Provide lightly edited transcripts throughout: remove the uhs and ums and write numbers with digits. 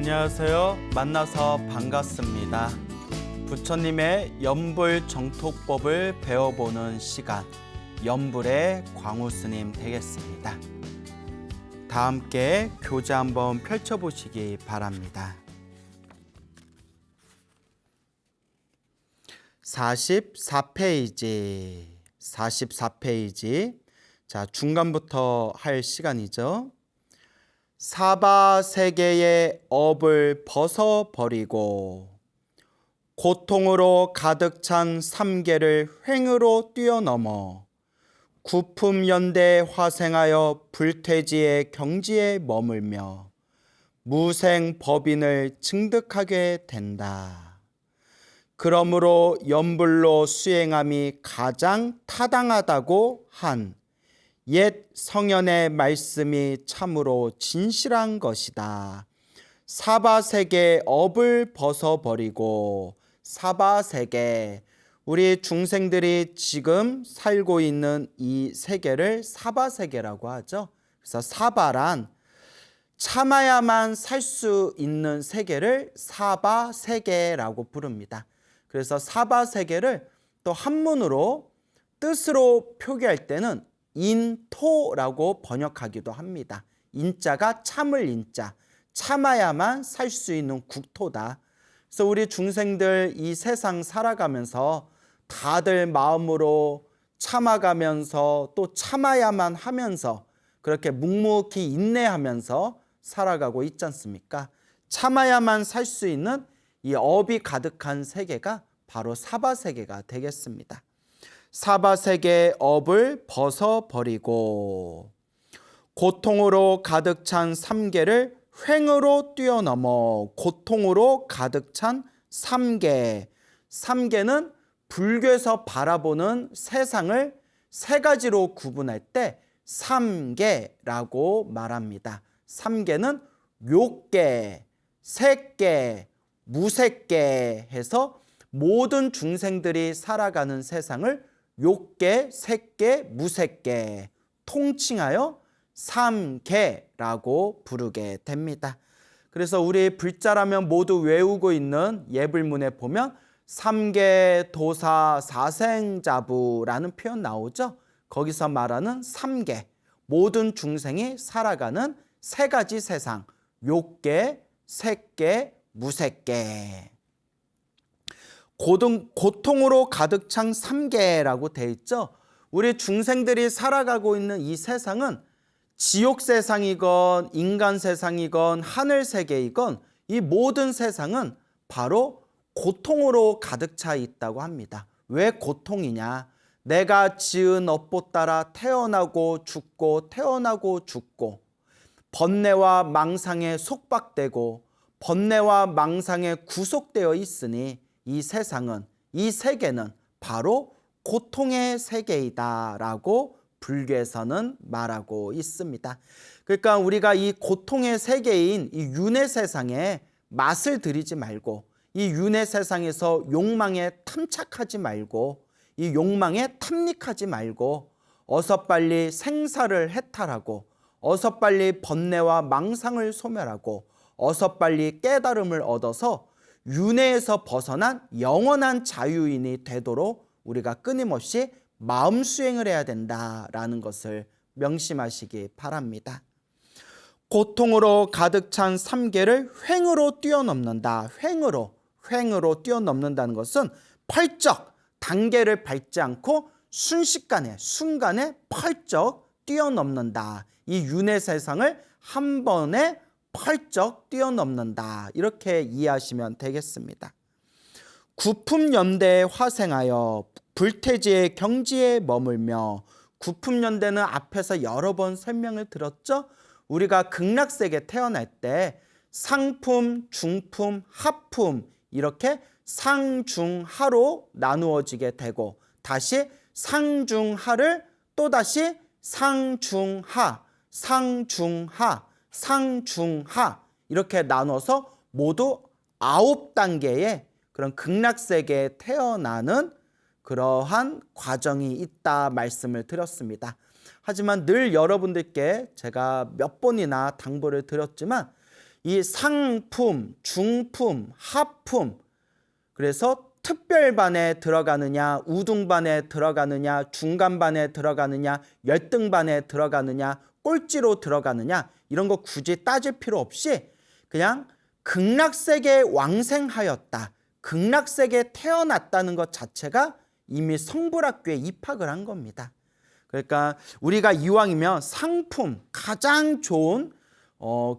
안녕하세요. 만나서 반갑습니다. 부처님의 연불 정토법을 배워보는 시간, 연불의 광우스님 되겠습니다. 다 함께 교재 한번 펼쳐보시기 바랍니다. 44페이지. 자, 중간부터 할 시간이죠. 사바세계의 업을 벗어버리고 고통으로 가득 찬 삼계를 횡으로 뛰어넘어 구품연대에 화생하여 불퇴지의 경지에 머물며 무생법인을 증득하게 된다. 그러므로 연불로 수행함이 가장 타당하다고 한 옛 성현의 말씀이 참으로 진실한 것이다. 사바세계 업을 벗어버리고, 사바세계, 우리 중생들이 지금 살고 있는 이 세계를 사바세계라고 하죠. 그래서 사바란 참아야만 살 수 있는 세계를 사바세계라고 부릅니다. 그래서 사바세계를 또 한문으로 뜻으로 표기할 때는 인토라고 번역하기도 합니다. 인자가 참을 인자, 참아야만 살 수 있는 국토다. 그래서 우리 중생들 이 세상 살아가면서 다들 마음으로 참아가면서 또 참아야만 하면서 그렇게 묵묵히 인내하면서 살아가고 있지 않습니까? 참아야만 살 수 있는 이 업이 가득한 세계가 바로 사바세계가 되겠습니다. 사바세계의 업을 벗어버리고 고통으로 가득 찬 삼계를 횡으로 뛰어넘어. 고통으로 가득 찬 삼계. 삼계는 불교에서 바라보는 세상을 세 가지로 구분할 때 삼계라고 말합니다. 삼계는 욕계, 색계, 무색계 해서 모든 중생들이 살아가는 세상을 욕계, 색계, 무색계 통칭하여 삼계라고 부르게 됩니다. 그래서 우리 불자라면 모두 외우고 있는 예불문에 보면 삼계도사 사생자부라는 표현 나오죠. 거기서 말하는 삼계, 모든 중생이 살아가는 세 가지 세상, 욕계, 색계, 무색계. 고통으로 가득 찬 삼계라고 돼 있죠. 우리 중생들이 살아가고 있는 이 세상은 지옥 세상이건 인간 세상이건 하늘 세계이건 이 모든 세상은 바로 고통으로 가득 차 있다고 합니다. 왜 고통이냐? 내가 지은 업보 따라 태어나고 죽고 태어나고 죽고 번뇌와 망상에 속박되고 번뇌와 망상에 구속되어 있으니 이 세상은, 이 세계는 바로 고통의 세계이다라고 불교에서는 말하고 있습니다. 그러니까 우리가 이 고통의 세계인 이 윤회 세상에 맛을 들이지 말고 이 윤회 세상에서 욕망에 탐착하지 말고 이 욕망에 탐닉하지 말고 어서 빨리 생사를 해탈하고 어서 빨리 번뇌와 망상을 소멸하고 어서 빨리 깨달음을 얻어서 윤회에서 벗어난 영원한 자유인이 되도록 우리가 끊임없이 마음 수행을 해야 된다라는 것을 명심하시기 바랍니다. 고통으로 가득 찬 삼계를 횡으로 뛰어넘는다. 횡으로 뛰어넘는다는 것은 펄쩍 단계를 밟지 않고 순식간에 순간에 펄쩍 뛰어넘는다. 이 윤회 세상을 한 번에 펄쩍 뛰어넘는다. 이렇게 이해하시면 되겠습니다. 구품연대에 화생하여 불퇴지의 경지에 머물며. 구품연대는 앞에서 여러 번 설명을 들었죠. 우리가 극락세계 태어날 때 상품, 중품, 하품 이렇게 상중하로 나누어지게 되고 다시 상중하를 또다시 상중하 이렇게 나눠서 모두 9단계의 그런 극락세계에 태어나는 그러한 과정이 있다 말씀을 드렸습니다. 하지만 늘 여러분들께 제가 몇 번이나 당부를 드렸지만 이 상품, 중품, 하품, 그래서 특별반에 들어가느냐, 우등반에 들어가느냐, 중간반에 들어가느냐, 열등반에 들어가느냐, 꼴찌로 들어가느냐, 이런 거 굳이 따질 필요 없이 그냥 극락세계에 왕생하였다, 극락세계에 태어났다는 것 자체가 이미 성불학교에 입학을 한 겁니다. 그러니까 우리가 이왕이면 상품, 가장 좋은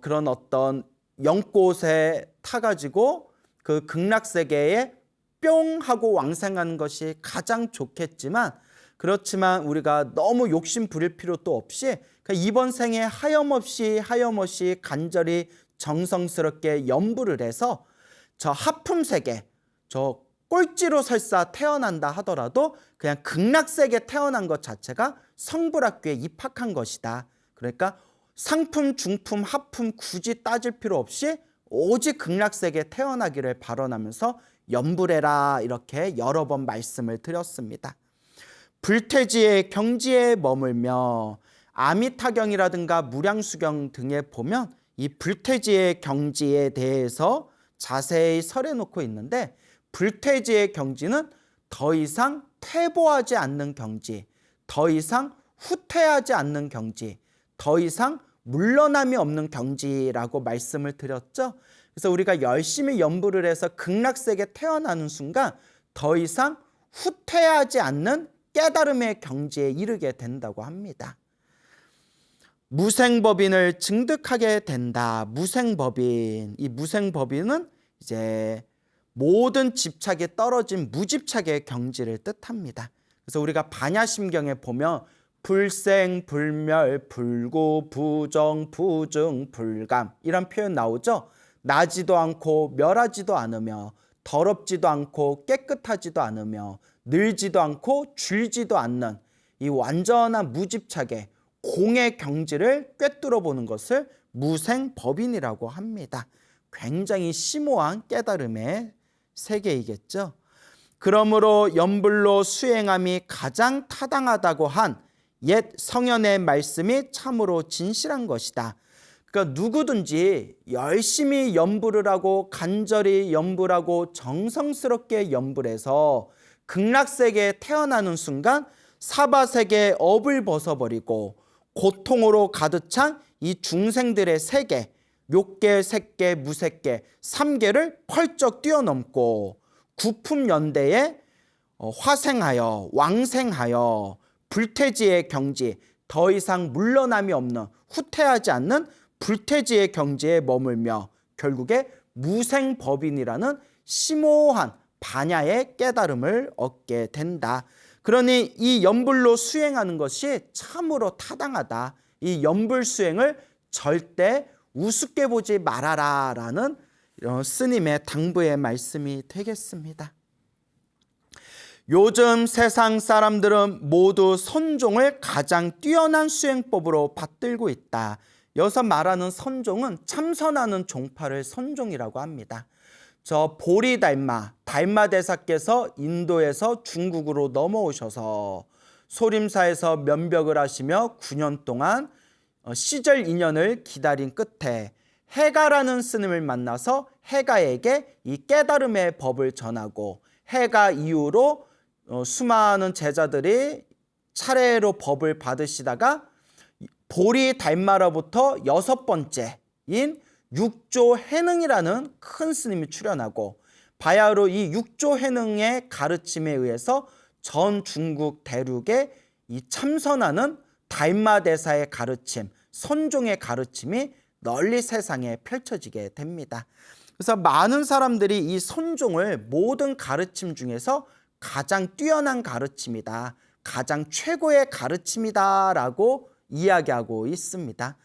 그런 어떤 연꽃에 타가지고 그 극락세계에 뿅 하고 왕생하는 것이 가장 좋겠지만, 그렇지만 우리가 너무 욕심 부릴 필요도 없이 이번 생에 하염없이 간절히 정성스럽게 염불을 해서 저 하품세계, 저 꼴찌로 설사 태어난다 하더라도 그냥 극락세계에 태어난 것 자체가 성불학교에 입학한 것이다. 그러니까 상품, 중품, 하품 굳이 따질 필요 없이 오직 극락세계에 태어나기를 발언하면서 염불해라, 이렇게 여러 번 말씀을 드렸습니다. 불퇴지의 경지에 머물며 아미타경이라든가 무량수경 등에 보면 이 불퇴지의 경지에 대해서 자세히 설해놓고 있는데, 불퇴지의 경지는 더 이상 퇴보하지 않는 경지, 더 이상 후퇴하지 않는 경지, 더 이상 물러남이 없는 경지라고 말씀을 드렸죠. 그래서 우리가 열심히 염불을 해서 극락세계에 태어나는 순간 더 이상 후퇴하지 않는 깨달음의 경지에 이르게 된다고 합니다. 무생법인을 증득하게 된다. 무생법인, 이 무생법인은 이제 모든 집착이 떨어진 무집착의 경지를 뜻합니다. 그래서 우리가 반야심경에 보면 불생, 불멸, 불구, 부정, 부증, 불감, 이런 표현 나오죠. 나지도 않고 멸하지도 않으며, 더럽지도 않고 깨끗하지도 않으며, 늘지도 않고 줄지도 않는 이 완전한 무집착의 공의 경지를 꿰뚫어 보는 것을 무생법인이라고 합니다. 굉장히 심오한 깨달음의 세계이겠죠. 그러므로 염불로 수행함이 가장 타당하다고 한 옛 성현의 말씀이 참으로 진실한 것이다. 그러니까 누구든지 열심히 염불을 하고 간절히 염불하고 정성스럽게 염불해서 극락세계에 태어나는 순간 사바세계의 업을 벗어버리고 고통으로 가득 찬 이 중생들의 세계, 묘계, 색계, 무색계, 삼계를 펄쩍 뛰어넘고 구품연대에 화생하여 왕생하여 불퇴지의 경지, 더 이상 물러남이 없는 후퇴하지 않는 불퇴지의 경지에 머물며 결국에 무생법인이라는 심오한 반야의 깨달음을 얻게 된다. 그러니 이 염불로 수행하는 것이 참으로 타당하다. 이 염불 수행을 절대 우습게 보지 말아라 라는 스님의 당부의 말씀이 되겠습니다. 요즘 세상 사람들은 모두 선종을 가장 뛰어난 수행법으로 받들고 있다. 여기서 말하는 선종은 참선하는 종파를 선종이라고 합니다. 저 보리달마, 달마대사께서 인도에서 중국으로 넘어오셔서 소림사에서 면벽을 하시며 9년 동안 시절 인연을 기다린 끝에 해가라는 스님을 만나서 해가에게 이 깨달음의 법을 전하고, 해가 이후로 수많은 제자들이 차례로 법을 받으시다가 보리달마로부터 6번째인 육조해능이라는 큰 스님이 출현하고, 바야흐로 이 육조해능의 가르침에 의해서 전 중국 대륙에 이 참선하는 달마대사의 가르침, 선종의 가르침이 널리 세상에 펼쳐지게 됩니다. 그래서 많은 사람들이 이 선종을 모든 가르침 중에서 가장 뛰어난 가르침이다, 가장 최고의 가르침이다 라고 이야기하고 있습니다.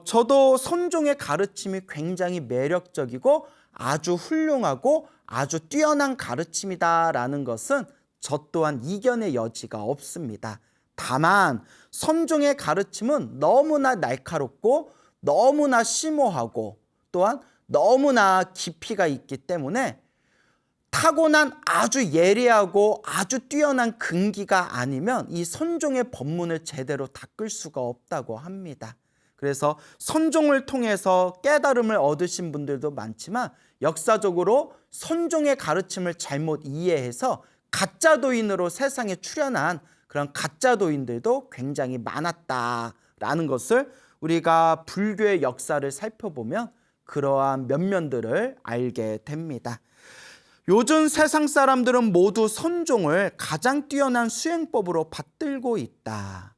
저도 선종의 가르침이 굉장히 매력적이고 아주 훌륭하고 아주 뛰어난 가르침이다라는 것은 저 또한 이견의 여지가 없습니다. 다만 선종의 가르침은 너무나 날카롭고 너무나 심오하고 또한 너무나 깊이가 있기 때문에 타고난 아주 예리하고 아주 뛰어난 근기가 아니면 이 선종의 법문을 제대로 닦을 수가 없다고 합니다. 그래서 선종을 통해서 깨달음을 얻으신 분들도 많지만 역사적으로 선종의 가르침을 잘못 이해해서 가짜 도인으로 세상에 출현한 그런 가짜 도인들도 굉장히 많았다라는 것을 우리가 불교의 역사를 살펴보면 그러한 면면들을 알게 됩니다. 요즘 세상 사람들은 모두 선종을 가장 뛰어난 수행법으로 받들고 있다.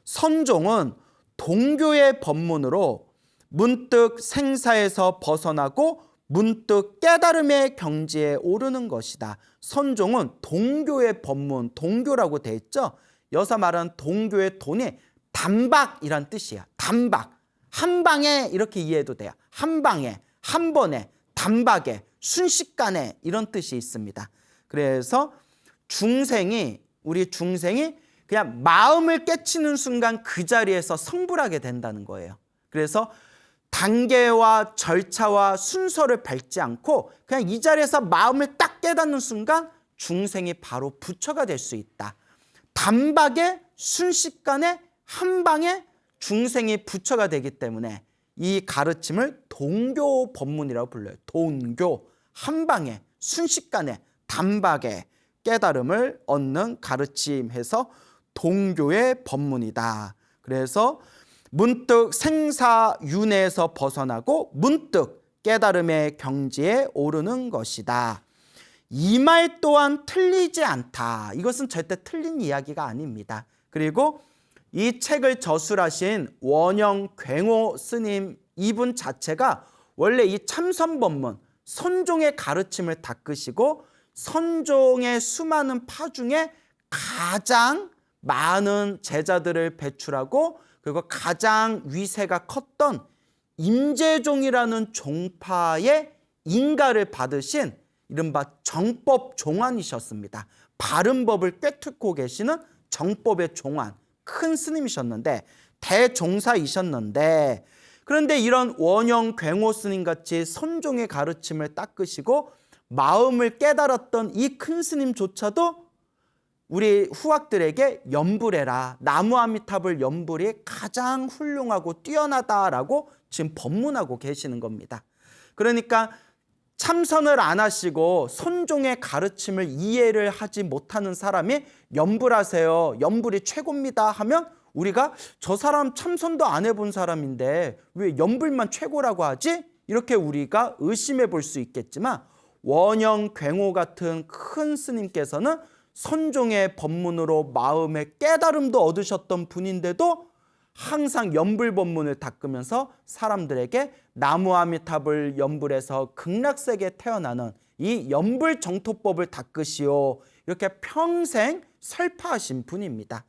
선종은 동교의 법문으로 문득 생사에서 벗어나고 문득 깨달음의 경지에 오르는 것이다. 선종은 동교의 법문, 동교라고 돼 있죠. 여기서 말하는 동교의 돈이 단박이란 뜻이야. 단박. 한 방에 이렇게 이해해도 돼요. 한 방에, 한 번에, 단박에, 순식간에 이런 뜻이 있습니다. 그래서 우리 중생이 그냥 마음을 깨치는 순간 그 자리에서 성불하게 된다는 거예요. 그래서 단계와 절차와 순서를 밟지 않고 그냥 이 자리에서 마음을 딱 깨닫는 순간 중생이 바로 부처가 될 수 있다. 단박에 순식간에 한 방에 중생이 부처가 되기 때문에 이 가르침을 동교 법문이라고 불러요. 동교, 한 방에 순식간에 단박에 깨달음을 얻는 가르침해서 동교의 법문이다. 그래서 문득 생사윤회에서 벗어나고 문득 깨달음의 경지에 오르는 것이다. 이 말 또한 틀리지 않다. 이것은 절대 틀린 이야기가 아닙니다. 그리고 이 책을 저술하신 원영굉오 스님 이분 자체가 원래 이 참선법문, 선종의 가르침을 닦으시고 선종의 수많은 파 중에 가장 많은 제자들을 배출하고 그리고 가장 위세가 컸던 임재종이라는 종파의 인가를 받으신 이른바 정법 종환이셨습니다. 바른 법을 꿰뚫고 계시는 정법의 종환, 큰 스님이셨는데 대종사이셨는데 그런데 이런 원영굉오 스님 같이 선종의 가르침을 닦으시고 마음을 깨달았던 이 큰 스님조차도 우리 후학들에게 염불해라. 나무아미타불 염불이 가장 훌륭하고 뛰어나다라고 지금 법문하고 계시는 겁니다. 그러니까 참선을 안 하시고 선종의 가르침을 이해를 하지 못하는 사람이 염불하세요. 염불이 최고입니다 하면 우리가 저 사람 참선도 안 해본 사람인데 왜 염불만 최고라고 하지? 이렇게 우리가 의심해 볼 수 있겠지만 원영굉오 같은 큰 스님께서는 선종의 법문으로 마음의 깨달음도 얻으셨던 분인데도 항상 염불 법문을 닦으면서 사람들에게 나무아미타불 염불에서 극락세계에 태어나는 이 염불 정토법을 닦으시오. 이렇게 평생 설파하신 분입니다.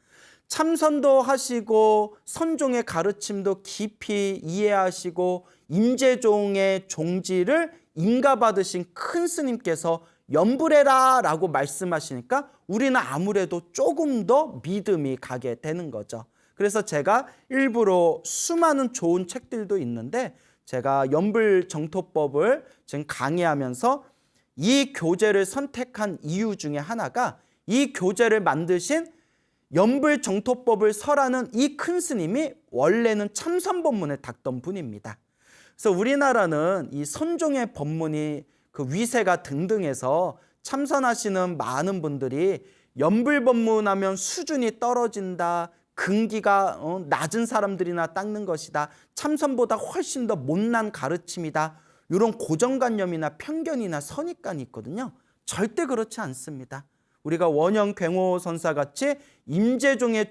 참선도 하시고 선종의 가르침도 깊이 이해하시고 임재종의 종지를 인가받으신 큰 스님께서 염불해라 라고 말씀하시니까 우리는 아무래도 조금 더 믿음이 가게 되는 거죠. 그래서 제가 일부러 수많은 좋은 책들도 있는데 제가 염불 정토법을 지금 강의하면서 이 교재를 선택한 이유 중에 하나가 이 교재를 만드신 염불 정토법을 설하는 이 큰 스님이 원래는 참선법문을 닦던 분입니다. 그래서 우리나라는 이 선종의 법문이 그 위세가 등등해서 참선하시는 많은 분들이 염불 법문하면 수준이 떨어진다. 근기가 낮은 사람들이나 닦는 것이다. 참선보다 훨씬 더 못난 가르침이다. 이런 고정관념이나 편견이나 선입관이 있거든요. 절대 그렇지 않습니다. 우리가 원영굉오 선사같이 임재종의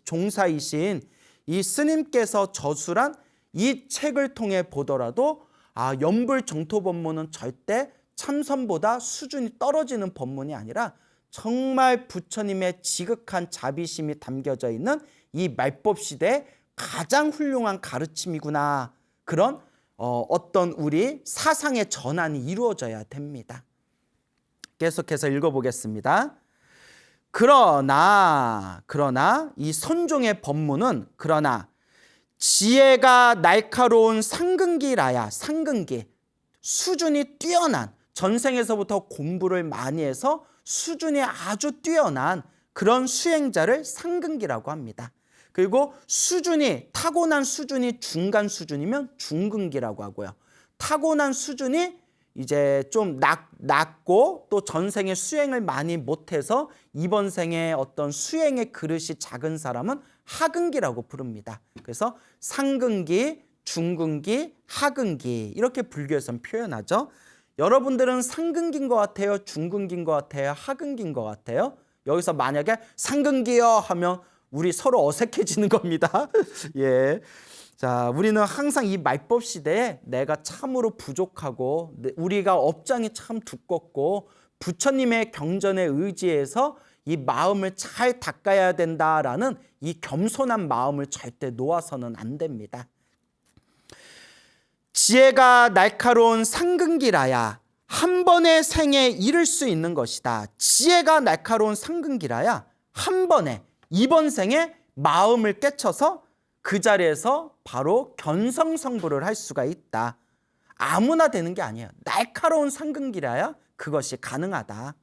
종사이신 이 스님께서 저술한 이 책을 통해 보더라도 염불 정토법문은 절대 참선보다 수준이 떨어지는 법문이 아니라 정말 부처님의 지극한 자비심이 담겨져 있는 이 말법 시대의 가장 훌륭한 가르침이구나. 그런 어떤 우리 사상의 전환이 이루어져야 됩니다. 계속해서 읽어보겠습니다. 그러나 이 선종의 법문은 그러나 지혜가 날카로운 상근기라야. 상근기, 수준이 뛰어난, 전생에서부터 공부를 많이 해서 수준이 아주 뛰어난 그런 수행자를 상근기라고 합니다. 그리고 수준이 타고난 수준이 중간 수준이면 중근기라고 하고요. 타고난 수준이 이제 좀 낮고 또 전생에 수행을 많이 못해서 이번 생에 어떤 수행의 그릇이 작은 사람은 하근기라고 부릅니다. 그래서 상근기, 중근기, 하근기 이렇게 불교에서는 표현하죠. 여러분들은 상근기인 것 같아요? 중근기인 것 같아요? 하근기인 것 같아요? 여기서 만약에 상근기요 하면 우리 서로 어색해지는 겁니다. 예. 자, 우리는 항상 이 말법 시대에 내가 참으로 부족하고 우리가 업장이 참 두껍고 부처님의 경전에 의지해서 이 마음을 잘 닦아야 된다라는 이 겸손한 마음을 절대 놓아서는 안 됩니다. 지혜가 날카로운 상근기라야 한 번의 생에 이를 수 있는 것이다. 지혜가 날카로운 상근기라야 한 번에 이번 생에 마음을 깨쳐서 그 자리에서 바로 견성성불을 할 수가 있다. 아무나 되는 게 아니에요. 날카로운 상근기라야 그것이 가능하다.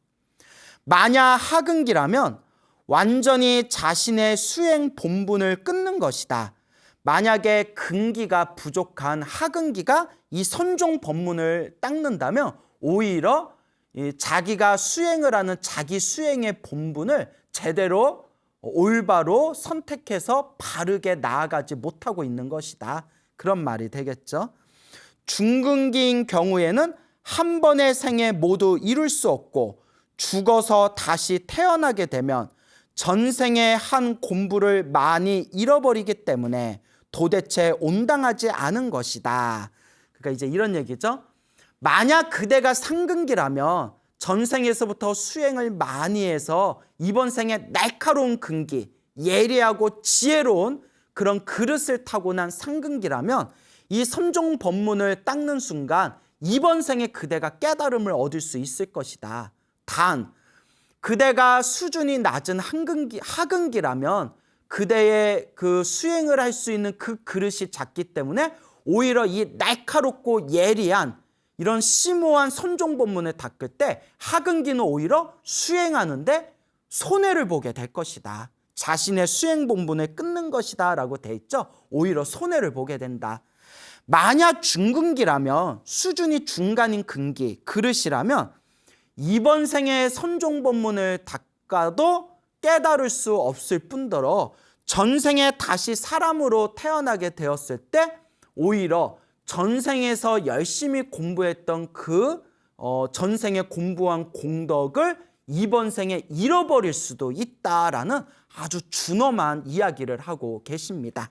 만약 하근기라면 완전히 자신의 수행 본분을 끊는 것이다. 만약에 근기가 부족한 하근기가 이 선종 법문을 닦는다면 오히려 자기가 수행을 하는 자기 수행의 본분을 제대로 올바로 선택해서 바르게 나아가지 못하고 있는 것이다. 그런 말이 되겠죠. 중근기인 경우에는 한 번의 생에 모두 이룰 수 없고 죽어서 다시 태어나게 되면 전생에 한 공부를 많이 잃어버리기 때문에 도대체 온당하지 않은 것이다. 그러니까 이제 이런 얘기죠. 만약 그대가 상근기라면 전생에서부터 수행을 많이 해서 이번 생에 날카로운 근기, 예리하고 지혜로운 그런 그릇을 타고난 상근기라면 이 선종 법문을 닦는 순간 이번 생에 그대가 깨달음을 얻을 수 있을 것이다. 단 그대가 수준이 낮은 하근기라면 그대의 그 수행을 할 수 있는 그 그릇이 작기 때문에 오히려 이 날카롭고 예리한 이런 심오한 선종 법문을 닦을 때 하근기는 오히려 수행하는데 손해를 보게 될 것이다. 자신의 수행 본분을 끊는 것이다 라고 돼 있죠. 오히려 손해를 보게 된다. 만약 중근기라면 수준이 중간인 근기, 그릇이라면 이번 생에 선종 법문을 닦아도 깨달을 수 없을 뿐더러 전생에 다시 사람으로 태어나게 되었을 때 오히려 전생에서 열심히 공부했던 그 전생에 공부한 공덕을 이번 생에 잃어버릴 수도 있다라는 아주 준엄한 이야기를 하고 계십니다.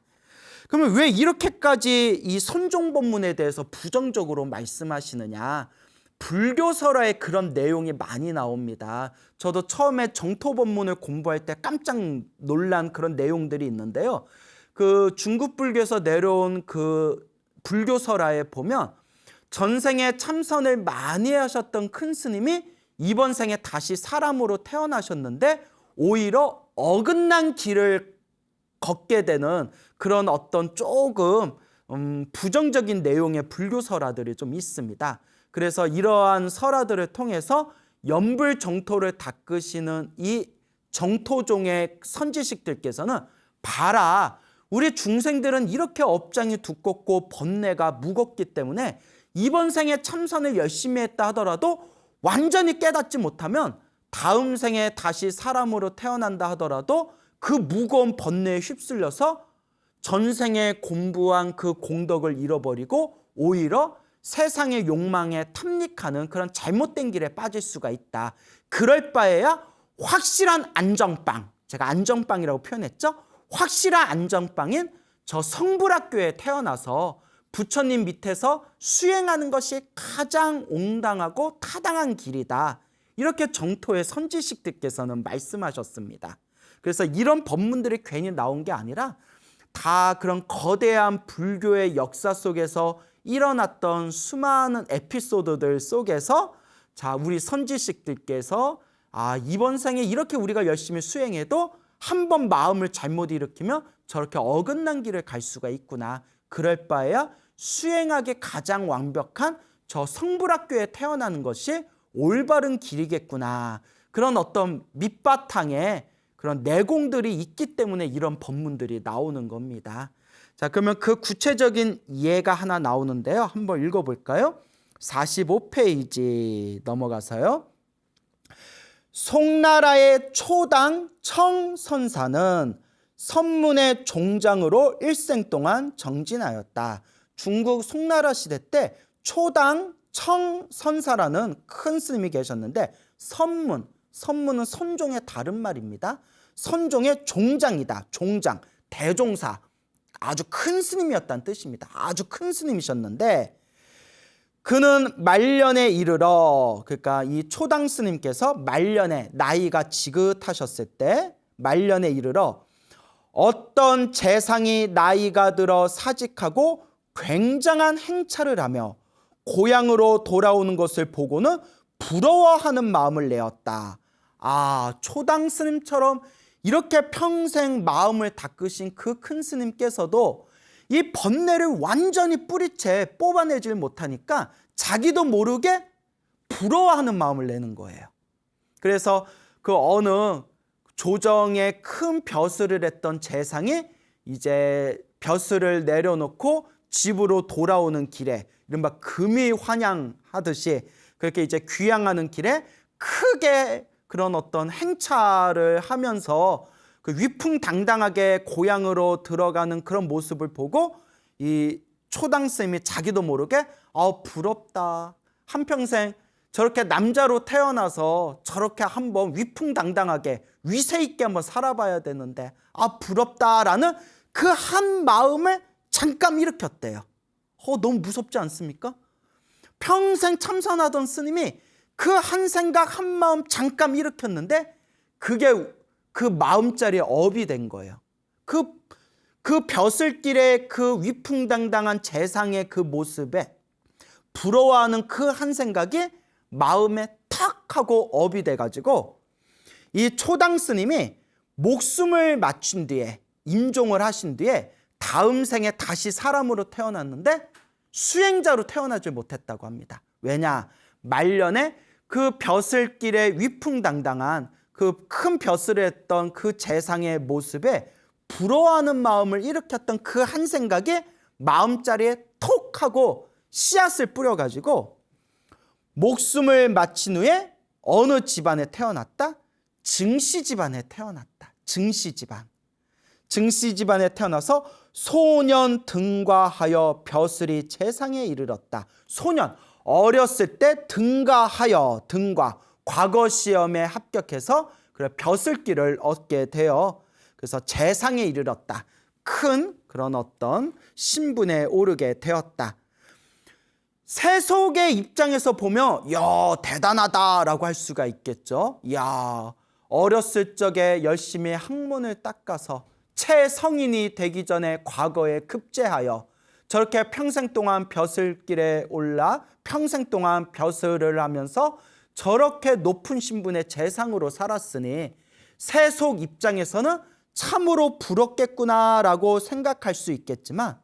그러면 왜 이렇게까지 이 선종법문에 대해서 부정적으로 말씀하시느냐? 불교설화에 그런 내용이 많이 나옵니다. 저도 처음에 정토법문을 공부할 때 깜짝 놀란 그런 내용들이 있는데요. 그 중국 불교에서 내려온 그 불교설화에 보면 전생에 참선을 많이 하셨던 큰 스님이 이번 생에 다시 사람으로 태어나셨는데 오히려 어긋난 길을 걷게 되는 그런 어떤 조금 부정적인 내용의 불교설화들이 좀 있습니다. 그래서 이러한 설화들을 통해서 연불 정토를 닦으시는 이 정토종의 선지식들께서는 봐라, 우리 중생들은 이렇게 업장이 두껍고 번뇌가 무겁기 때문에 이번 생에 참선을 열심히 했다 하더라도 완전히 깨닫지 못하면 다음 생에 다시 사람으로 태어난다 하더라도 그 무거운 번뇌에 휩쓸려서 전생에 공부한 그 공덕을 잃어버리고 오히려 세상의 욕망에 탐닉하는 그런 잘못된 길에 빠질 수가 있다. 그럴 바에야 확실한 안정빵, 제가 안정빵이라고 표현했죠. 확실한 안정빵인 저 성불학교에 태어나서 부처님 밑에서 수행하는 것이 가장 옹당하고 타당한 길이다. 이렇게 정토의 선지식들께서는 말씀하셨습니다. 그래서 이런 법문들이 괜히 나온 게 아니라 다 그런 거대한 불교의 역사 속에서 일어났던 수많은 에피소드들 속에서 자, 우리 선지식들께서 이번 생에 이렇게 우리가 열심히 수행해도 한 번 마음을 잘못 일으키면 저렇게 어긋난 길을 갈 수가 있구나. 그럴 바에야 수행하기 가장 완벽한 저 성불학교에 태어나는 것이 올바른 길이겠구나. 그런 어떤 밑바탕에 그런 내공들이 있기 때문에 이런 법문들이 나오는 겁니다. 자, 그러면 그 구체적인 예가 하나 나오는데요. 한번 읽어볼까요? 45페이지 넘어가서요. 송나라의 초당 청선사는 선문의 종장으로 일생 동안 정진하였다. 중국 송나라 시대 때 초당 청선사라는 큰 스님이 계셨는데 선문은 선종의 다른 말입니다. 선종의 종장이다. 종장, 대종사, 아주 큰 스님이었다는 뜻입니다. 아주 큰 스님이셨는데 그는 말년에 이르러, 그러니까 이 초당 스님께서 말년에 나이가 지긋하셨을 때 말년에 이르러 어떤 재상이 나이가 들어 사직하고 굉장한 행차를 하며 고향으로 돌아오는 것을 보고는 부러워하는 마음을 내었다. 아, 초당 스님처럼 이렇게 평생 마음을 닦으신 그 큰 스님께서도 이 번뇌를 완전히 뿌리채 뽑아내질 못하니까 자기도 모르게 부러워하는 마음을 내는 거예요. 그래서 그 어느 조정에 큰 벼슬을 했던 재상이 이제 벼슬을 내려놓고 집으로 돌아오는 길에 이른바 금이 환향하듯이 그렇게 이제 귀향하는 길에 크게 그런 어떤 행차를 하면서 그 위풍당당하게 고향으로 들어가는 그런 모습을 보고 이 초당스님이 자기도 모르게 부럽다. 한평생 저렇게 남자로 태어나서 저렇게 한번 위풍당당하게 위세 있게 한번 살아봐야 되는데 부럽다라는 그 한 마음을 잠깐 일으켰대요. 너무 무섭지 않습니까? 평생 참선하던 스님이 그 한 생각 한 마음 잠깐 일으켰는데 그게 그 마음자리에 업이 된 거예요. 그 벼슬길의 그 위풍당당한 재상의 그 모습에 부러워하는 그 한 생각이 마음에 탁 하고 업이 돼가지고 이 초당 스님이 목숨을 맞춘 뒤에 임종을 하신 뒤에 다음 생에 다시 사람으로 태어났는데 수행자로 태어나지 못했다고 합니다. 왜냐? 말년에 그 벼슬길에 위풍당당한 그 큰 벼슬을 했던 그 재상의 모습에 부러워하는 마음을 일으켰던 그 한 생각이 마음자리에 톡 하고 씨앗을 뿌려가지고 목숨을 마친 후에 어느 집안에 태어났다? 증시 집안에 태어났다. 증시 집안에 태어나서 소년 등과하여 벼슬이 재상에 이르렀다. 소년, 어렸을 때 등과하여, 과거 시험에 합격해서 그래 벼슬길을 얻게 되어 그래서 재상에 이르렀다. 큰 그런 어떤 신분에 오르게 되었다. 세속의 입장에서 보면 대단하다라고 할 수가 있겠죠. 어렸을 적에 열심히 학문을 닦아서 채성인이 되기 전에 과거에 급제하여 저렇게 평생 동안 벼슬길에 올라 평생 동안 벼슬을 하면서 저렇게 높은 신분의 재상으로 살았으니 세속 입장에서는 참으로 부럽겠구나라고 생각할 수 있겠지만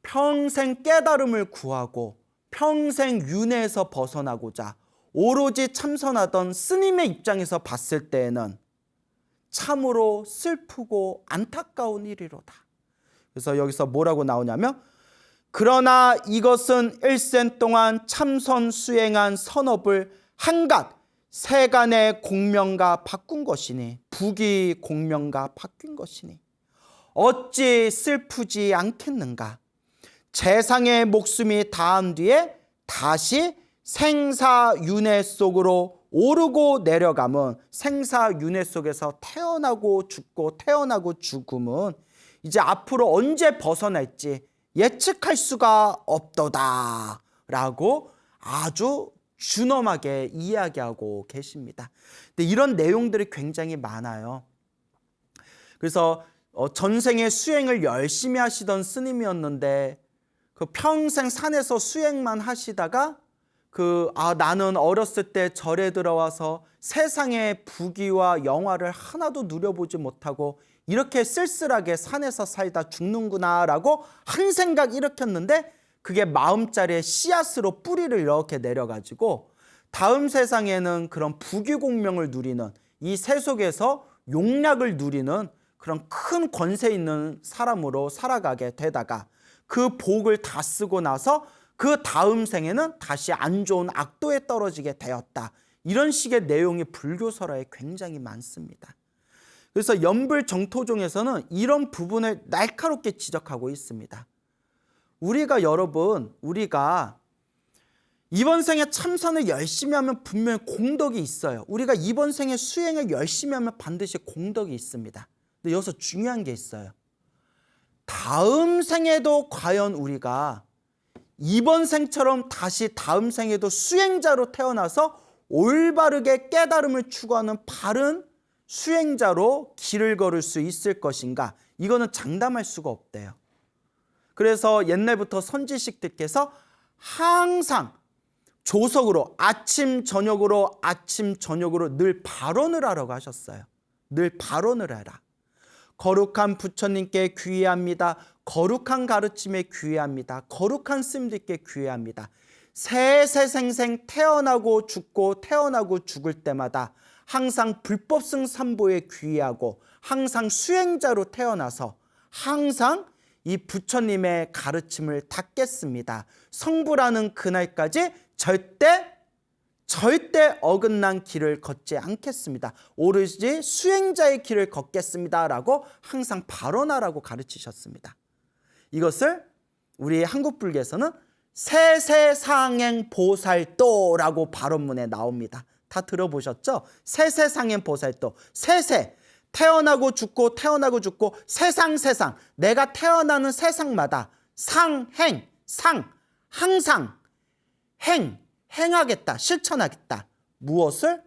평생 깨달음을 구하고 평생 윤회에서 벗어나고자 오로지 참선하던 스님의 입장에서 봤을 때에는 참으로 슬프고 안타까운 일이로다. 그래서 여기서 뭐라고 나오냐면 그러나 이것은 일생 동안 참선 수행한 선업을 한갓 세간의 공명과 바꾼 것이니 부귀 공명과 바뀐 것이니 어찌 슬프지 않겠는가. 재상의 목숨이 다한 뒤에 다시 생사윤회 속으로 오르고 내려감은 생사윤회 속에서 태어나고 죽고 태어나고 죽음은 이제 앞으로 언제 벗어날지 예측할 수가 없도다 라고 아주 준엄하게 이야기하고 계십니다. 근데 이런 내용들이 굉장히 많아요. 그래서 전생에 수행을 열심히 하시던 스님이었는데 그 평생 산에서 수행만 하시다가 나는 어렸을 때 절에 들어와서 세상의 부귀와 영화를 하나도 누려보지 못하고 이렇게 쓸쓸하게 산에서 살다 죽는구나라고 한 생각 일으켰는데 그게 마음자리에 씨앗으로 뿌리를 이렇게 내려가지고 다음 세상에는 그런 부귀공명을 누리는 이 세속에서 용락을 누리는 그런 큰 권세 있는 사람으로 살아가게 되다가 그 복을 다 쓰고 나서 그 다음 생에는 다시 안 좋은 악도에 떨어지게 되었다. 이런 식의 내용이 불교설화에 굉장히 많습니다. 그래서 연불정토종에서는 이런 부분을 날카롭게 지적하고 있습니다. 우리가 이번 생에 참선을 열심히 하면 분명히 공덕이 있어요. 우리가 이번 생에 수행을 열심히 하면 반드시 공덕이 있습니다. 근데 여기서 중요한 게 있어요. 다음 생에도 과연 우리가 이번 생처럼 다시 다음 생에도 수행자로 태어나서 올바르게 깨달음을 추구하는 바른 수행자로 길을 걸을 수 있을 것인가? 이거는 장담할 수가 없대요. 그래서 옛날부터 선지식들께서 항상 조석으로 아침 저녁으로 늘 발언을 하라고 하셨어요. 늘 발언을 해라. 거룩한 부처님께 귀의합니다. 거룩한 가르침에 귀의합니다. 거룩한 스님들께 귀의합니다. 세세생생 태어나고 죽을 때마다 항상 불법승 삼보에 귀의하고 항상 수행자로 태어나서 항상 이 부처님의 가르침을 닦겠습니다. 성불하는 그날까지 절대 어긋난 길을 걷지 않겠습니다. 오로지 수행자의 길을 걷겠습니다. 라고 항상 발언하라고 가르치셨습니다. 이것을 우리 한국 불교에서는 세세상행 보살도라고 발언문에 나옵니다. 다 들어보셨죠? 세세상행 보살도. 세세, 태어나고 죽고 세상 내가 태어나는 세상마다 상행, 항상 행하겠다, 실천하겠다. 무엇을?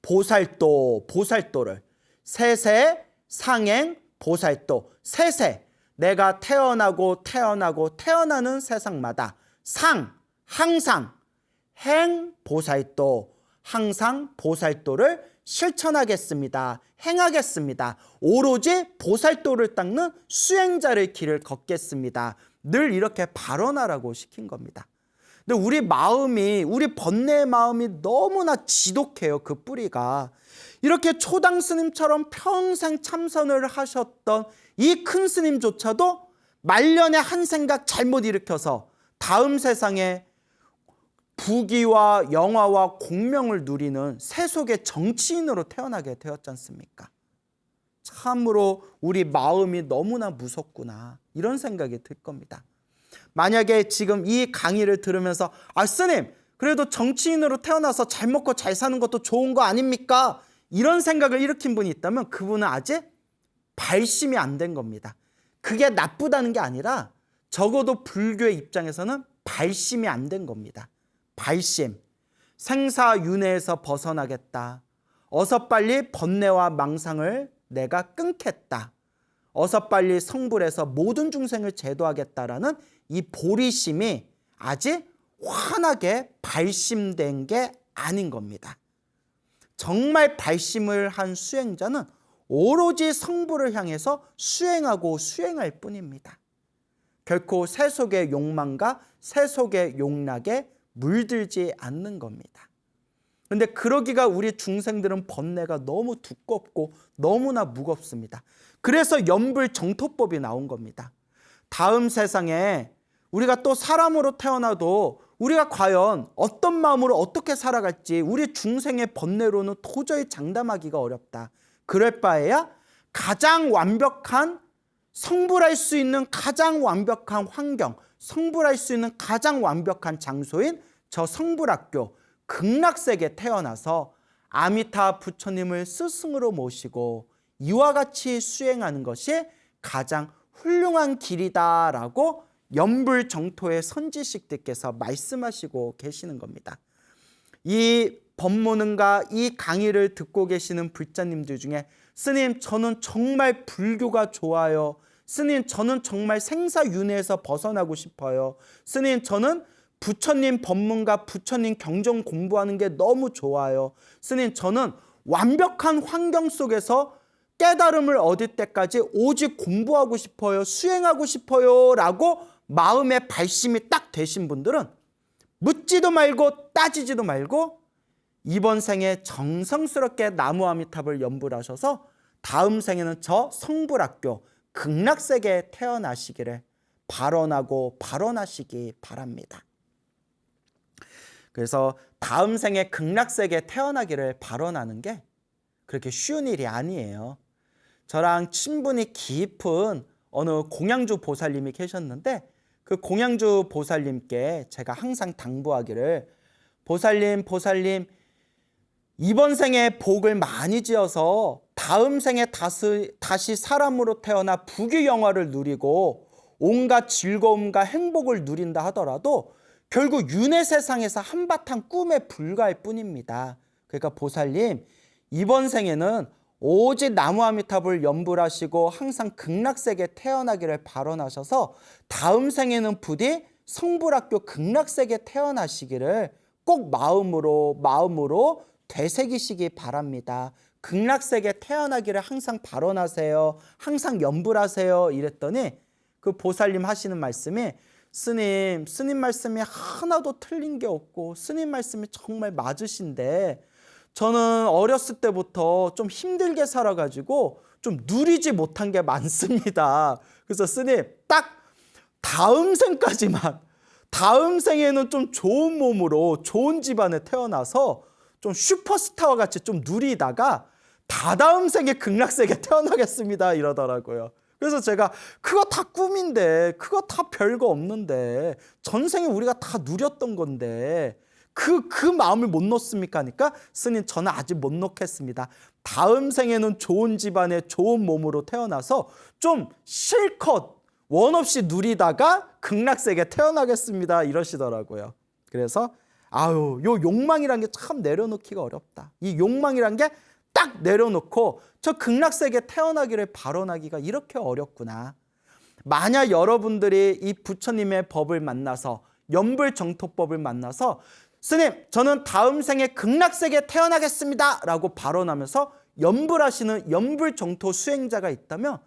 보살도를. 세세 상행 보살도. 세세, 내가 태어나는 세상마다 항상 보살도, 항상 보살도를 실천하겠습니다. 행하겠습니다. 오로지 보살도를 닦는 수행자의 길을 걷겠습니다. 늘 이렇게 발언하라고 시킨 겁니다. 근데 우리 번뇌의 마음이 너무나 지독해요. 그 뿌리가. 이렇게 초당 스님처럼 평생 참선을 하셨던 이 큰 스님조차도 말년에 한 생각 잘못 일으켜서 다음 세상에 부귀와 영화와 공명을 누리는 세속의 정치인으로 태어나게 되었지 않습니까? 참으로 우리 마음이 너무나 무섭구나, 이런 생각이 들 겁니다. 만약에 지금 이 강의를 들으면서 스님, 그래도 정치인으로 태어나서 잘 먹고 잘 사는 것도 좋은 거 아닙니까? 이런 생각을 일으킨 분이 있다면 그분은 아직 발심이 안 된 겁니다. 그게 나쁘다는 게 아니라 적어도 불교의 입장에서는 발심이 안 된 겁니다. 발심, 생사윤회에서 벗어나겠다. 어서 빨리 번뇌와 망상을 내가 끊겠다. 어서 빨리 성불해서 모든 중생을 제도하겠다라는 이 보리심이 아직 환하게 발심된 게 아닌 겁니다. 정말 발심을 한 수행자는 오로지 성불을 향해서 수행할 뿐입니다. 결코 세속의 욕망과 세속의 욕락에 물들지 않는 겁니다. 그런데 그러기가 우리 중생들은 번뇌가 너무 두껍고 너무나 무겁습니다. 그래서 연불정토법이 나온 겁니다. 다음 세상에 우리가 또 사람으로 태어나도 우리가 과연 어떤 마음으로 어떻게 살아갈지 우리 중생의 번뇌로는 도저히 장담하기가 어렵다. 그럴 바에야 가장 완벽한 성불할 수 있는 가장 완벽한 환경, 성불할 수 있는 가장 완벽한 장소인 저 성불학교 극락세계에 태어나서 아미타 부처님을 스승으로 모시고 이와 같이 수행하는 것이 가장 훌륭한 길이다라고 연불정토의 선지식들께서 말씀하시고 계시는 겁니다. 이 법문과 이 강의를 듣고 계시는 불자님들 중에 스님, 저는 정말 불교가 좋아요. 스님, 저는 정말 생사윤회에서 벗어나고 싶어요. 스님, 저는 부처님 법문과 부처님 경전 공부하는 게 너무 좋아요. 스님, 저는 완벽한 환경 속에서 깨달음을 얻을 때까지 오직 공부하고 싶어요. 수행하고 싶어요. 라고 마음의 발심이 딱 되신 분들은 묻지도 말고 따지지도 말고 이번 생에 정성스럽게 나무아미탑을 연불하셔서 다음 생에는 저 성불학교 극락세계에 태어나시기를 발언하시기 바랍니다. 그래서 다음 생에 극락세계에 태어나기를 발언하는 게 그렇게 쉬운 일이 아니에요. 저랑 친분이 깊은 어느 공양주 보살님이 계셨는데 그 공양주 보살님께 제가 항상 당부하기를 보살님 이번 생에 복을 많이 지어서 다음 생에 다시 사람으로 태어나 부귀영화를 누리고 온갖 즐거움과 행복을 누린다 하더라도 결국 윤회 세상에서 한바탕 꿈에 불과할 뿐입니다. 그러니까 보살님 이번 생에는 오직 나무아미타불 염불하시고 항상 극락세계에 태어나기를 발언하셔서 다음 생에는 부디 성불학교 극락세계에 태어나시기를 꼭 마음으로 되새기시기 바랍니다. 극락세계에 태어나기를 항상 발언하세요. 항상 염불하세요. 이랬더니 그 보살님 하시는 말씀이 스님 말씀이 하나도 틀린 게 없고 스님 말씀이 정말 맞으신데 저는 어렸을 때부터 좀 힘들게 살아가지고 좀 누리지 못한 게 많습니다. 그래서 스님 딱 다음 생에는 좀 좋은 몸으로 좋은 집안에 태어나서 좀 슈퍼스타와 같이 좀 누리다가 다다음 생에 극락세계에 태어나겠습니다 이러더라고요. 그래서 제가 그거 다 꿈인데 그거 다 별거 없는데 전생에 우리가 다 누렸던 건데 그 마음을 못 놓습니까? 하니까 스님 저는 아직 못 놓겠습니다. 다음 생에는 좋은 집안에 좋은 몸으로 태어나서 좀 실컷 원 없이 누리다가 극락세계에 태어나겠습니다 이러시더라고요. 그래서 요 욕망이란 게 참 내려놓기가 어렵다. 이 욕망이란 게 딱 내려놓고 저 극락세계에 태어나기를 발언하기가 이렇게 어렵구나. 만약 여러분들이 이 부처님의 법을 만나서 염불정토법을 만나서 스님 저는 다음 생에 극락세계에 태어나겠습니다 라고 발언하면서 염불하시는 염불정토 수행자가 있다면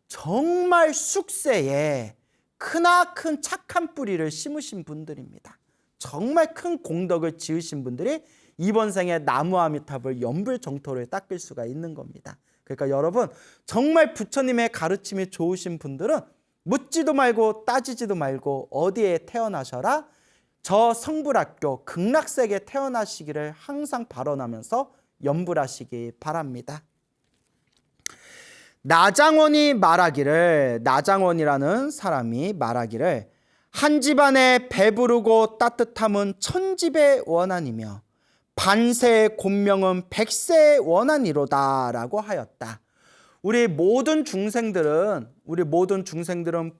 정말 숙세에 크나큰 착한 뿌리를 심으신 분들입니다. 정말 큰 공덕을 지으신 분들이 이번 생에 나무아미타불 염불정토를 닦을 수가 있는 겁니다. 그러니까 여러분 정말 부처님의 가르침이 좋으신 분들은 묻지도 말고 따지지도 말고 어디에 태어나셔라 저 성불학교 극락세계에 태어나시기를 항상 발언하면서 염불하시기 바랍니다. 나장원이라는 사람이 말하기를 한 집안에 배부르고 따뜻함은 천집의 원한이며 반세의 곤명은 백세의 원한이로다 라고 하였다. 우리 모든 중생들은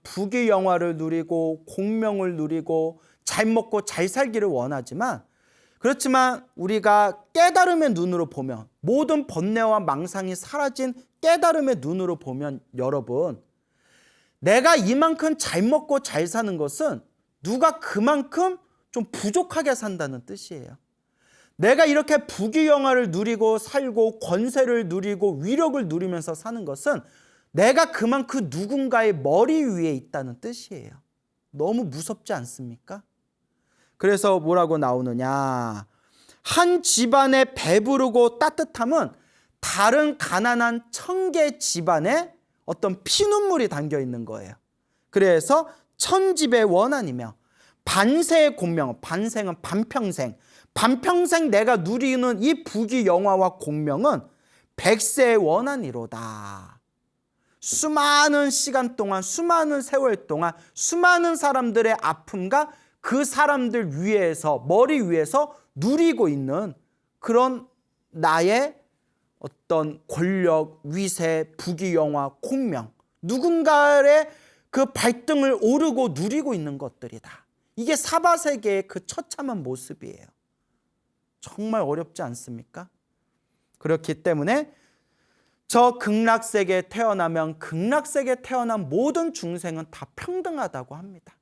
부귀영화를 누리고 공명을 누리고 잘 먹고 잘 살기를 원하지만 그렇지만 우리가 깨달음의 눈으로 보면 모든 번뇌와 망상이 사라진 깨달음의 눈으로 보면 여러분 내가 이만큼 잘 먹고 잘 사는 것은 누가 그만큼 좀 부족하게 산다는 뜻이에요. 내가 이렇게 부귀영화를 누리고 살고 권세를 누리고 위력을 누리면서 사는 것은 내가 그만큼 누군가의 머리 위에 있다는 뜻이에요. 너무 무섭지 않습니까? 그래서 뭐라고 나오느냐. 한 집안의 배부르고 따뜻함은 다른 가난한 1000개 집안에 어떤 피눈물이 담겨 있는 거예요. 그래서 천집의 원한이며 반세의 공명, 반생은 반평생 내가 누리는 이 부귀영화와 공명은 백세의 원한이로다. 수많은 시간 동안 수많은 세월 동안 수많은 사람들의 아픔과 그 사람들 위에서 머리 위에서 누리고 있는 그런 나의 어떤 권력, 위세, 부귀영화, 공명 누군가의 그 발등을 오르고 누리고 있는 것들이다. 이게 사바세계의 그 처참한 모습이에요. 정말 어렵지 않습니까? 그렇기 때문에 저 극락세계에 태어나면 극락세계에 태어난 모든 중생은 다 평등하다고 합니다.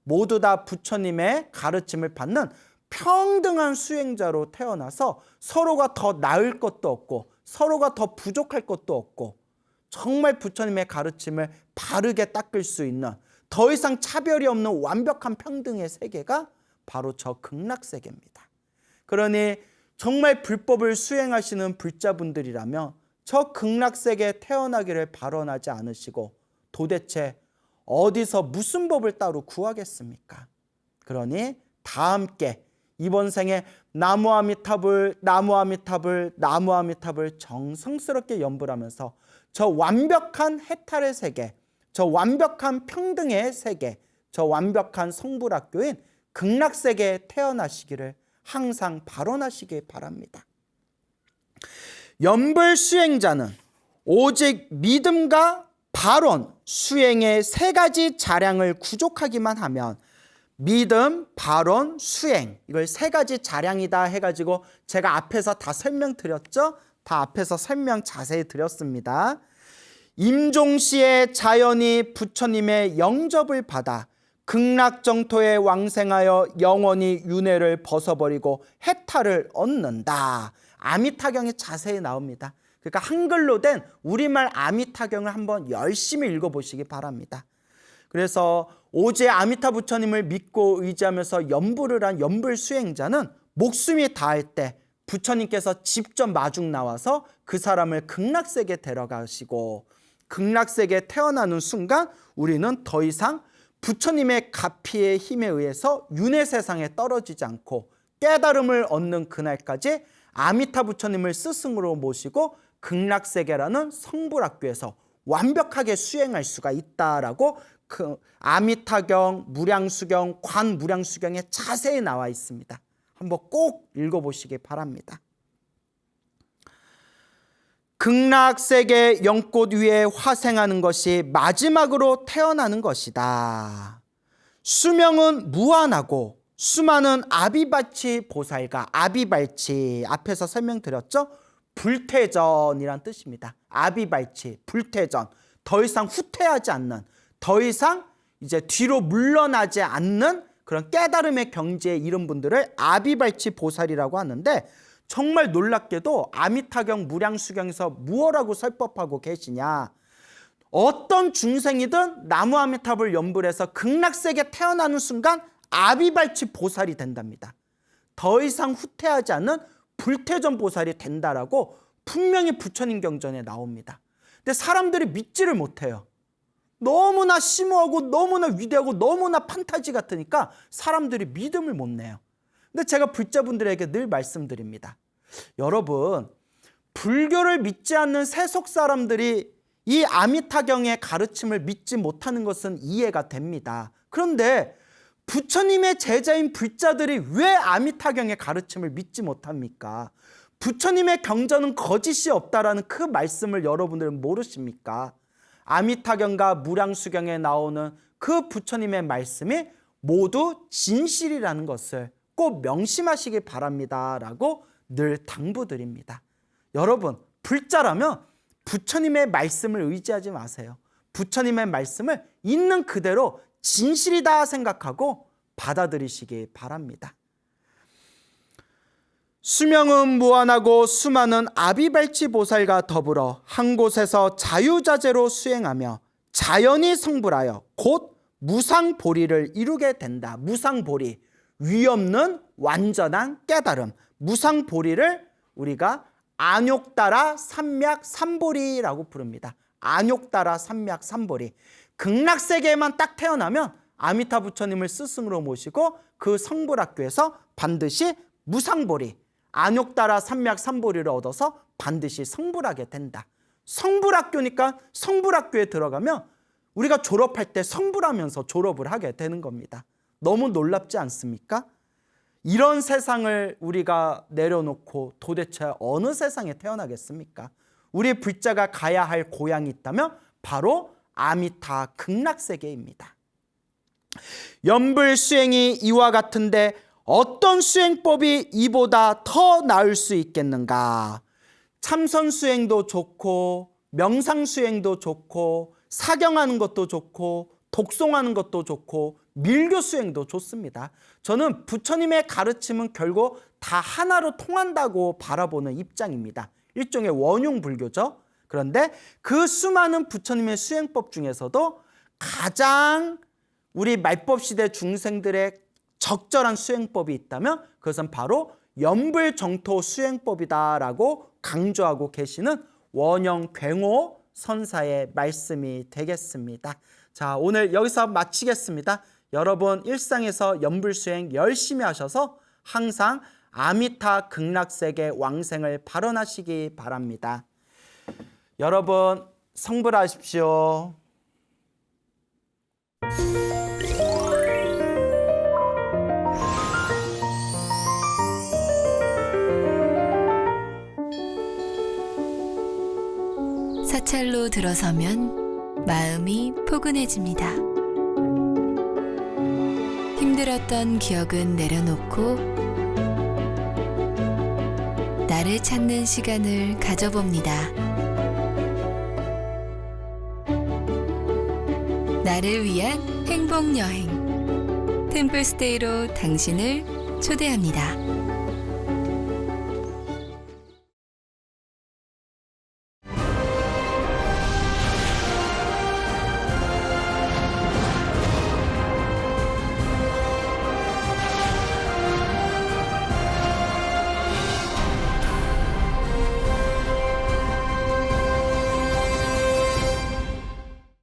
모두 다 부처님의 가르침을 받는 평등한 수행자로 태어나서 서로가 더 나을 것도 없고 서로가 더 부족할 것도 없고 정말 부처님의 가르침을 바르게 닦을 수 있는 더 이상 차별이 없는 완벽한 평등의 세계가 바로 저 극락세계입니다. 그러니 정말 불법을 수행하시는 불자분들이라면 저 극락세계에 태어나기를 발언하지 않으시고 도대체 어디서 무슨 법을 따로 구하겠습니까? 그러니 다 함께 이번 생에 나무아미타불 나무아미타불 나무아미타불 정성스럽게 연불하면서 저 완벽한 해탈의 세계, 저 완벽한 평등의 세계, 저 완벽한 성불학교인 극락세계에 태어나시기를 항상 발언하시기 바랍니다. 연불 수행자는 오직 믿음과 발언, 수행의 세 가지 자량을 구족하기만 하면 믿음, 발언, 수행, 이걸 세 가지 자량이다 해가지고 제가 앞에서 다 설명드렸죠? 다 앞에서 설명 자세히 드렸습니다. 임종시의 자연이 부처님의 영접을 받아 극락정토에 왕생하여 영원히 윤회를 벗어버리고 해탈을 얻는다. 아미타경에 자세히 나옵니다. 그러니까 한글로 된 우리말 아미타경을 한번 열심히 읽어보시기 바랍니다. 그래서 오제 아미타 부처님을 믿고 의지하면서 연불을 한 연불 수행자는 목숨이 다할 때 부처님께서 직접 마중 나와서 그 사람을 극락세계에 데려가시고 극락세계에 태어나는 순간 우리는 더 이상 부처님의 가피의 힘에 의해서 윤회 세상에 떨어지지 않고 깨달음을 얻는 그날까지 아미타 부처님을 스승으로 모시고 극락세계라는 성불학교에서 완벽하게 수행할 수가 있다라고 그 아미타경, 무량수경, 관무량수경에 자세히 나와 있습니다. 한번 꼭 읽어보시기 바랍니다. 극락세계 영꽃 위에 화생하는 것이 마지막으로 태어나는 것이다. 수명은 무한하고 수많은 아비발치 보살과 아비발치 앞에서 설명드렸죠? 불퇴전이란 뜻입니다. 아비발치, 불퇴전, 더 이상 후퇴하지 않는, 더 이상 이제 뒤로 물러나지 않는 그런 깨달음의 경지에 이른 분들을 아비발치 보살이라고 하는데 정말 놀랍게도 아미타경 무량수경에서 무엇라고 설법하고 계시냐. 어떤 중생이든 나무아미타불 연불해서 극락세계 태어나는 순간 아비발치 보살이 된답니다. 더 이상 후퇴하지 않는 불퇴전 보살이 된다라고 분명히 부처님 경전에 나옵니다. 근데 사람들이 믿지를 못해요. 너무나 심오하고 너무나 위대하고 너무나 판타지 같으니까 사람들이 믿음을 못 내요. 근데 제가 불자분들에게 늘 말씀드립니다. 여러분, 불교를 믿지 않는 세속 사람들이 이 아미타경의 가르침을 믿지 못하는 것은 이해가 됩니다. 그런데 부처님의 제자인 불자들이 왜 아미타경의 가르침을 믿지 못합니까? 부처님의 경전은 거짓이 없다라는 그 말씀을 여러분들은 모르십니까? 아미타경과 무량수경에 나오는 그 부처님의 말씀이 모두 진실이라는 것을 꼭 명심하시기 바랍니다 라고 늘 당부드립니다. 여러분, 불자라면 부처님의 말씀을 의지하지 마세요. 부처님의 말씀을 있는 그대로 진실이다 생각하고 받아들이시기 바랍니다. 수명은 무한하고 수많은 아비발치 보살과 더불어 한 곳에서 자유자재로 수행하며 자연히 성불하여 곧 무상보리를 이루게 된다. 무상보리, 위없는 완전한 깨달음. 무상보리를 우리가 안욕따라 삼맥삼보리라고 부릅니다. 안욕따라 삼맥삼보리. 극락세계에만 딱 태어나면 아미타 부처님을 스승으로 모시고 그 성불학교에서 반드시 무상보리, 안욕따라 삼맥삼보리를 얻어서 반드시 성불하게 된다. 성불학교니까 성불학교에 들어가면 우리가 졸업할 때 성불하면서 졸업을 하게 되는 겁니다. 너무 놀랍지 않습니까? 이런 세상을 우리가 내려놓고 도대체 어느 세상에 태어나겠습니까? 우리 불자가 가야 할 고향이 있다면 바로 아미타 극락세계입니다. 연불 수행이 이와 같은데 어떤 수행법이 이보다 더 나을 수 있겠는가? 참선 수행도 좋고 명상 수행도 좋고 사경하는 것도 좋고 독송하는 것도 좋고 밀교 수행도 좋습니다. 저는 부처님의 가르침은 결국 다 하나로 통한다고 바라보는 입장입니다. 일종의 원흉 불교죠. 그런데 그 수많은 부처님의 수행법 중에서도 가장 우리 말법시대 중생들의 적절한 수행법이 있다면 그것은 바로 연불정토 수행법이다라고 강조하고 계시는 원영 굉호 선사의 말씀이 되겠습니다. 자, 오늘 여기서 마치겠습니다. 여러분 일상에서 연불수행 열심히 하셔서 항상 아미타 극락세계 왕생을 발언하시기 바랍니다. 여러분 성불하십시오. 사찰로 들어서면 마음이 포근해집니다. 힘들었던 기억은 내려놓고 나를 찾는 시간을 가져봅니다. 나를 위한 행복 여행 템플스테이로 당신을 초대합니다.